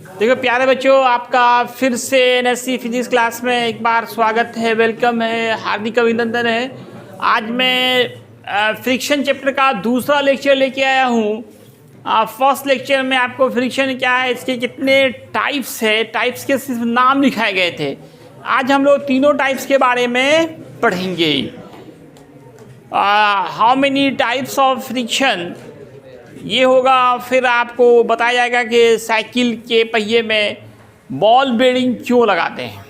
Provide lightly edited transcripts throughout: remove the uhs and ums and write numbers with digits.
देखो प्यारे बच्चों, आपका फिर से एनएससी फिजिक्स क्लास में एक बार स्वागत है, वेलकम है, हार्दिक अभिनंदन है। आज मैं फ्रिक्शन चैप्टर का दूसरा लेक्चर लेके आया हूँ। फर्स्ट लेक्चर में आपको फ्रिक्शन क्या है, इसके कितने टाइप्स है, टाइप्स के सिर्फ नाम लिखाए गए थे। आज हम लोग तीनों टाइप्स के बारे में पढ़ेंगे। How many types of friction ये होगा। फिर आपको बताया जाएगा कि साइकिल के पहिए में बॉल बेरिंग क्यों लगाते हैं।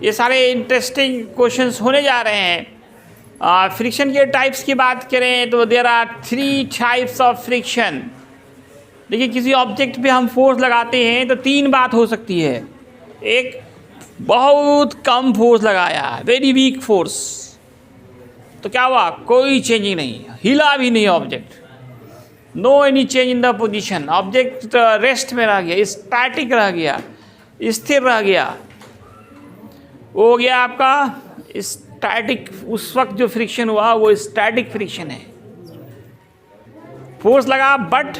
ये सारे इंटरेस्टिंग क्वेश्चंस होने जा रहे हैं। फ्रिक्शन के टाइप्स की बात करें तो there are 3 types of friction. देखिए, किसी ऑब्जेक्ट पे हम फोर्स लगाते हैं तो 3 बात हो सकती है। एक, बहुत कम फोर्स लगाया, वेरी वीक फोर्स, तो क्या हुआ, कोई चेंजिंग नहीं, हिला भी नहीं object, no any change in the position, object rest में रह गया, स्टैटिक रह गया, स्थिर रह गया, वो हो गया आपका स्टैटिक। उस वक्त जो फ्रिक्शन हुआ वो स्टैटिक फ्रिक्शन है। फोर्स लगा but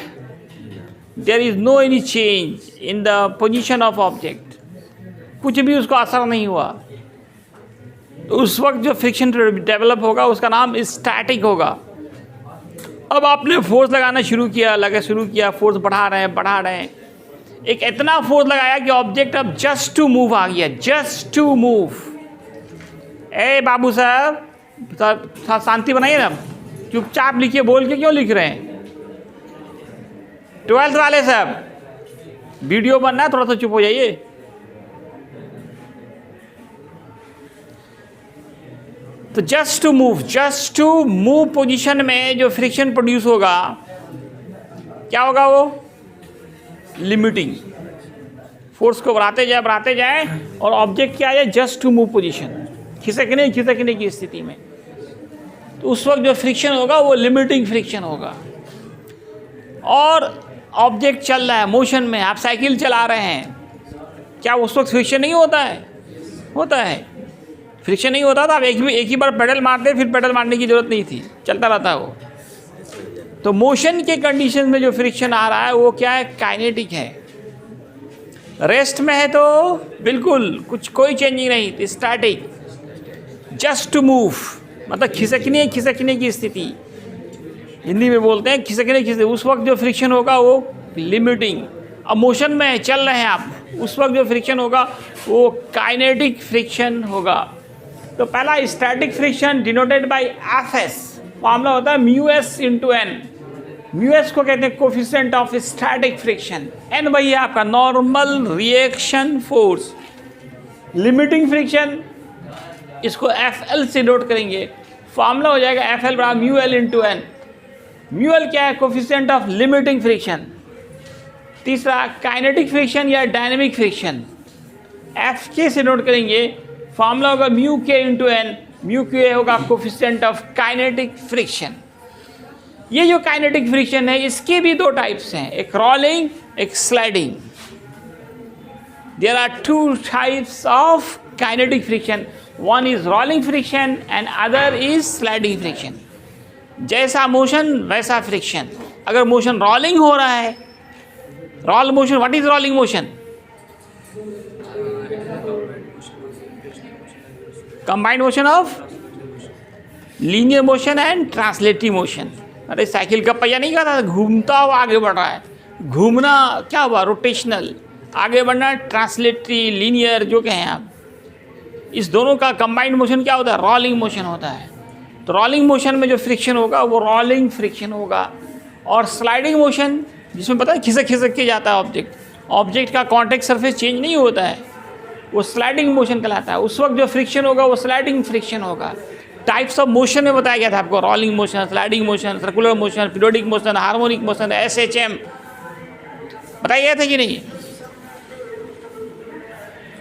there is no any change in the position of object, कुछ भी उसको असर नहीं हुआ, तो उस वक्त जो फ्रिक्शन डेवलप होगा उसका नाम स्टैटिक होगा। अब आपने फोर्स लगाना शुरू किया, फोर्स बढ़ा रहे हैं, एक इतना फोर्स लगाया कि ऑब्जेक्ट अब जस्ट टू मूव आ गया, जस्ट टू मूव। ए बाबू साहब, शांति बनाइए ना, चुपचाप लिखिए, बोल के क्यों लिख रहे हैं? 12th वाले साहब, वीडियो बनना है, थोड़ा सा चुप हो जाइए। तो जस्ट टू मूव पोजीशन में जो फ्रिक्शन प्रोड्यूस होगा, क्या होगा, वो लिमिटिंग। फोर्स को बढ़ाते जाए और ऑब्जेक्ट क्या है, जस्ट टू मूव पोजीशन, खिसकने की स्थिति में, तो उस वक्त जो फ्रिक्शन होगा वो लिमिटिंग फ्रिक्शन होगा। और ऑब्जेक्ट चल रहा है मोशन में, आप साइकिल चला रहे हैं, क्या उस वक्त फ्रिक्शन नहीं होता है? होता है। फ्रिक्शन नहीं होता था, आप एक ही बार पेडल मारते, फिर पेडल मारने की जरूरत नहीं थी, चलता रहता है वो। तो मोशन के कंडीशन में जो फ्रिक्शन आ रहा है वो क्या है, काइनेटिक है। रेस्ट में है तो बिल्कुल कोई चेंजिंग नहीं, स्टैटिक। जस्ट टू मूव मतलब खिसकने की स्थिति, हिंदी में बोलते हैं खिसकने की स्थिति। उस वक्त जो फ्रिक्शन होगा वो लिमिटिंग। अब मोशन में चल रहे हैं आप, उस वक्त जो फ्रिक्शन होगा वो काइनेटिक फ्रिक्शन होगा। तो पहला static friction denoted by FS, formula होता है mu S into N. Mu S को कहते हैं coefficient of static friction, N वही है आपका normal reaction force. Limiting friction, इसको एफ एल से नोट करेंगे, फॉर्मूला हो जाएगा एफ एल बराबर mu L into N. Mu L क्या है, कोफिशिएंट ऑफ लिमिटिंग फ्रिक्शन। तीसरा काइनेटिक फ्रिक्शन या डायनेमिक फ्रिक्शन, एफ के से नोट करेंगे, फॉर्मूला होगा म्यू के इंटू एन। म्यू के होगा कोफिशिएंट ऑफ काइनेटिक फ्रिक्शन। ये जो काइनेटिक फ्रिक्शन है इसके भी 2 टाइप्स हैं, एक रोलिंग, एक sliding. There are 2 types of kinetic friction, one is rolling friction and other is sliding friction. जैसा मोशन वैसा फ्रिक्शन। अगर मोशन रोलिंग हो रहा है, roll motion, what is rolling motion? Combined motion of linear motion and translatory motion. अरे cycle का पहिया नहीं कहता, घूमता हुआ आगे बढ़ रहा है, घूमना क्या हुआ, रोटेशनल, आगे बढ़ना ट्रांसलेटरी, लीनियर जो कहें आप। इस दोनों का कंबाइंड मोशन क्या होता है, रोलिंग मोशन होता है। तो रोलिंग मोशन में जो फ्रिक्शन होगा वो रोलिंग फ्रिक्शन होगा। और स्लाइडिंग मोशन, जिसमें पता है खिसक के जाता है ऑब्जेक्ट का कॉन्टैक्ट सरफेस चेंज नहीं होता है, वो स्लाइडिंग मोशन कहलाता है। उस वक्त जो फ्रिक्शन होगा वो स्लाइडिंग फ्रिक्शन होगा। टाइप्स ऑफ मोशन में बताया गया था आपको, rolling motion, sliding motion, circular motion, periodic motion, harmonic motion, SHM बताया गया था कि नहीं?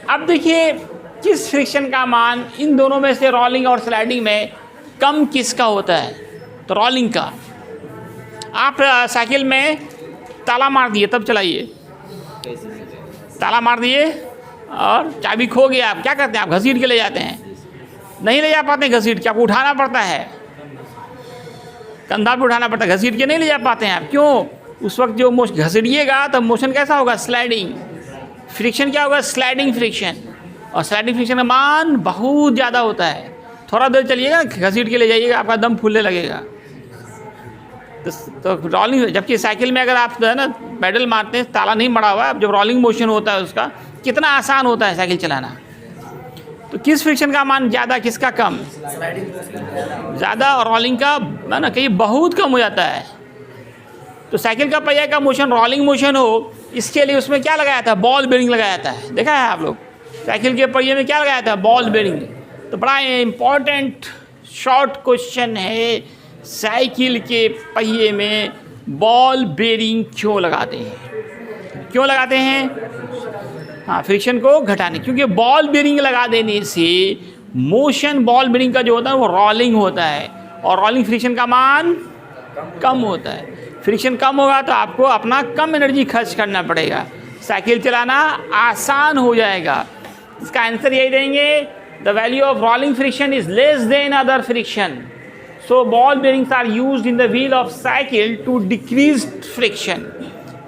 अब देखिए किस फ्रिक्शन का मान इन दोनों में से, रोलिंग और स्लाइडिंग में, कम किसका होता है? तो रोलिंग का। आप साइकिल में ताला मार दिए तब चलाइए, ताला मार दिए और चाबी खो गया, आप क्या करते हैं, आप घसीट के ले जाते हैं, नहीं ले जा पाते घसीट के, आपको उठाना पड़ता है, कंधा पे उठाना पड़ता है, घसीट के नहीं ले जा पाते हैं आप। क्यों? उस वक्त जो घसीटिएगा तब मोशन कैसा होगा, स्लाइडिंग। फ्रिक्शन क्या होगा, स्लाइडिंग फ्रिक्शन। और स्लाइडिंग फ्रिक्शन का मान बहुत ज़्यादा होता है। थोड़ा देर चलिएगा, घसीट के ले जाइएगा, आपका दम फूलने लगेगा। तो रोलिंग, जबकि साइकिल में अगर आप जो है ना पैडल मारते हैं, ताला नहीं मड़ा हुआ है, जब रोलिंग मोशन होता है उसका कितना आसान होता है साइकिल चलाना। तो किस फ्रिक्शन का मान ज़्यादा, किसका कम? ज़्यादा। और रोलिंग का है ना कहीं बहुत कम हो जाता है। तो साइकिल का पहिया का मोशन रोलिंग मोशन हो, इसके लिए उसमें क्या लगाया था, बॉल बेरिंग लगाया था। देखा है आप लोग साइकिल के पहिए में क्या लगाया था, बॉल बेरिंग। तो बड़ा इम्पॉर्टेंट शॉर्ट क्वेश्चन है, साइकिल के पहिए में बॉल बेरिंग क्यों लगाते हैं, क्यों लगाते हैं? हाँ, फ्रिक्शन को घटाने, क्योंकि बॉल बेरिंग लगा देने से मोशन बॉल बेरिंग का जो होता है वो रोलिंग होता है, और रोलिंग फ्रिक्शन का मान कम होता है। फ्रिक्शन कम होगा तो आपको अपना कम एनर्जी खर्च करना पड़ेगा, साइकिल चलाना आसान हो जाएगा। इसका आंसर यही देंगे, the value of rolling friction is less than other friction, so ball bearings are used in the wheel of cycle to decrease friction.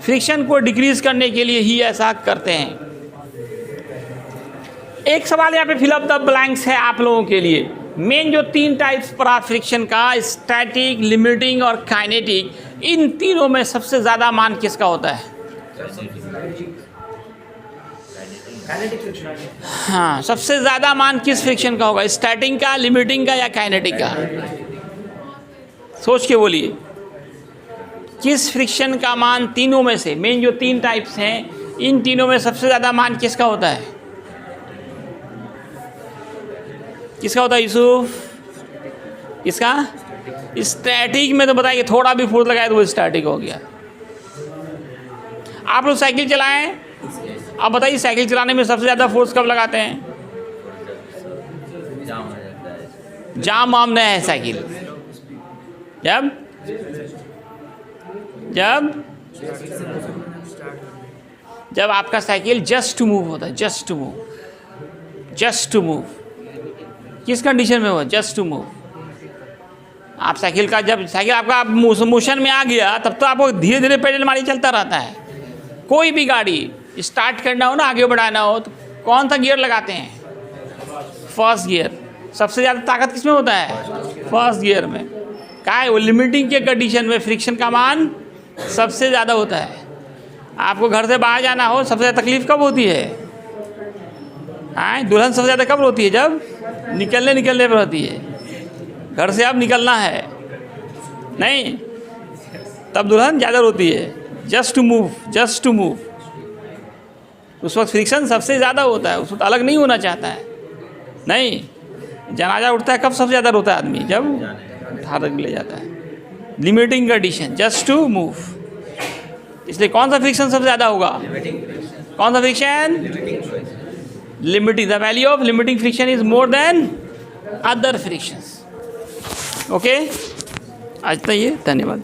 Friction को डिक्रीज करने के लिए ही ऐसा करते हैं। एक सवाल यहाँ पे फिलअप द ब्लैंक्स है आप लोगों के लिए। मेन जो 3 टाइप्स पढ़ा फ्रिक्शन का, स्टैटिक, लिमिटिंग और काइनेटिक, इन तीनों में सबसे ज़्यादा मान किसका होता है? हाँ, सबसे ज़्यादा मान किस फ्रिक्शन का होगा, स्टैटिक का, लिमिटिंग का या काइनेटिक का? सोच के बोलिए, किस फ्रिक्शन का मान तीनों में से, मेन जो 3 टाइप्स हैं, इन तीनों में सबसे ज़्यादा मान किसका होता है? किसका होता है यूसुफ? किसका? स्टैटिक में तो बताइए, थोड़ा भी फोर्स लगाए तो वो स्टैटिक हो गया। आप लोग साइकिल चलाएं, अब बताइए साइकिल चलाने में सबसे ज़्यादा फोर्स कब लगाते हैं? जाम वाम नहीं है साइकिल, जब जब जब आपका साइकिल जस्ट टू मूव होता है, just to move, just to move. किस कंडीशन में हो, जस्ट टू मूव? आप साइकिल का, जब साइकिल आपका मोशन में आ गया तब तो आपको धीरे धीरे पेडल मारी चलता रहता है। कोई भी गाड़ी स्टार्ट करना हो ना, आगे बढ़ाना हो, तो कौन सा गियर लगाते हैं? First gear. सबसे ज़्यादा ताकत किसमें होता है? फर्स्ट गियर में। क्या है वो, लिमिटिंग के कंडीशन में फ्रिक्शन का मान सबसे ज़्यादा होता है। आपको घर से बाहर जाना हो, सबसे ज़्यादा तकलीफ कब होती है? हाँ, दुल्हन सबसे ज़्यादा कब रोती है? जब निकलने पर होती है। घर से अब निकलना है नहीं, तब दुल्हन ज़्यादा रोती है, just to move, just to move. उस वक्त फ्रिक्शन सबसे ज़्यादा होता है, उस वक्त अलग नहीं होना चाहता है। नहीं, जनाजा उठता है कब सबसे ज़्यादा रोता है आदमी? जब उठा ले जाता है। Limiting condition, just to move. इसलिए कौन सा फ्रिक्शन सबसे ज़्यादा होगा? कौन सा friction? Limiting. The value of limiting friction is more than other frictions. Okay, आज तक ये, धन्यवाद।